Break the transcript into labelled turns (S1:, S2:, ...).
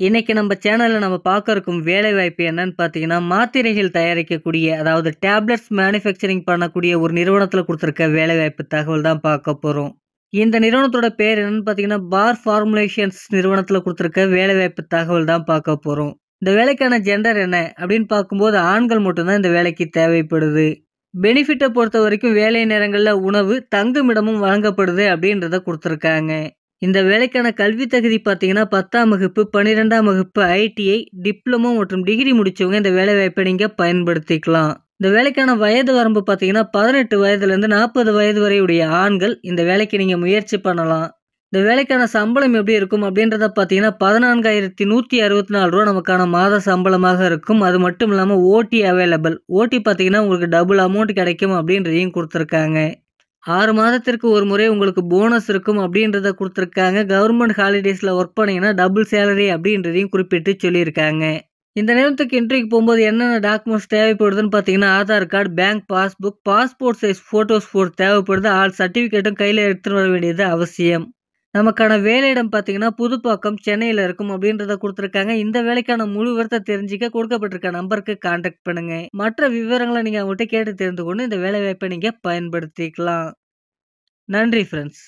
S1: இன்னைக்கு நம்ம சேனல்ல நம்ம பார்க்க இருக்கும் வேலைவாய்ப்பு என்னன்னு பார்த்தீங்கன்னா, மாத்திரைகள் தயாரிக்கக்கூடிய அதாவது டேப்லெட்ஸ் மேனுஃபேக்சரிங் பண்ணக்கூடிய ஒரு நிறுவனத்தில குடுத்திருக்க வேலைவாய்ப்பு தகவல் தான் பார்க்க போறோம். இந்த நிறுவனத்தோட பேர் என்னன்னு பார்த்தீங்கன்னா, பார் ஃபார்முலேஷன்ஸ் நிறுவனத்தில குடுத்திருக்க வேலைவாய்ப்பு தகவல் தான் பார்க்க போறோம். இந்த வேலைக்கான ஜெண்டர் என்ன அப்படின்னு பார்க்கும்போது ஆண்கள் மட்டும் தான் இந்த வேலைக்கு தேவைப்படுது. பெனிஃபிட்ட பொறுத்தவரைக்கும் வேலை நேரங்கள்ல உணவு, தங்குமிடமும் வழங்கப்படுது அப்படின்றத குடுத்திருக்காங்க. இந்த வேலைக்கான கல்வி தகுதி பார்த்தீங்கன்னா, 10ஆம் வகுப்பு, 12ஆம் வகுப்பு, ஐடிஐ, டிப்ளமோ மற்றும் டிகிரி முடிச்சவங்க இந்த வேலைவாய்ப்பை நீங்க பயன்படுத்திக்கலாம். இந்த வேலைக்கான வயது வரம்பு பார்த்தீங்கன்னா, 18 வயதிலிருந்து 40 வயது வரை உடைய ஆண்கள் இந்த வேலைக்கு நீங்க முயற்சி பண்ணலாம். இந்த வேலைக்கான சம்பளம் எப்படி இருக்கும் அப்படின்றத பார்த்தீங்கன்னா, ரூ. 14,164 நமக்கான மாத சம்பளமாக இருக்கும். அது மட்டும் இல்லாம ஓடி அவைலபிள். ஓடி பார்த்தீங்கன்னா, உங்களுக்கு டபுள் அமௌண்ட் கிடைக்கும் அப்படின்றதையும் குடுத்துருக்காங்க. 6 மாதத்திற்கு ஒரு முறை உங்களுக்கு போனஸ் இருக்கும் அப்படின்றத குடுத்துருக்காங்க. கவர்மெண்ட் ஹாலிடேஸ்ல ஒர்க் பண்ணீங்கன்னா, டபுள் சேலரி அப்படின்றதையும் குறிப்பிட்டு சொல்லியிருக்காங்க. இந்த நிறுவனத்துக்கு இன்டர்வியூக்கு போம்போது என்னென்ன டாக்குமெண்ட்ஸ் தேவைப்படுதுன்னு பார்த்தீங்கன்னா, Aadhaar card, bank passbook, passport size photos தேவைப்படுது. ஆல் சர்டிஃபிகேட்டும் கையில எடுத்துட்டு வர வேண்டியது அவசியம். நமக்கான வேலையிடம் பார்த்தீங்கன்னா, புதுப்பாக்கம், சென்னையில இருக்கும் அப்படின்றத குடுத்துருக்காங்க. இந்த வேலைக்கான முழு விவரத்த தெரிஞ்சுக்க கொடுக்கப்பட்டிருக்க நம்பருக்கு கான்டாக்ட் பண்ணுங்க. மற்ற விவரங்கள நீங்க அவங்கள்ட்ட கேட்டு தெரிந்து கொண்டு இந்த வேலைவாய்ப்பை நீங்க பயன்படுத்திக்கலாம். நன்றி ஃப்ரெண்ட்ஸ்.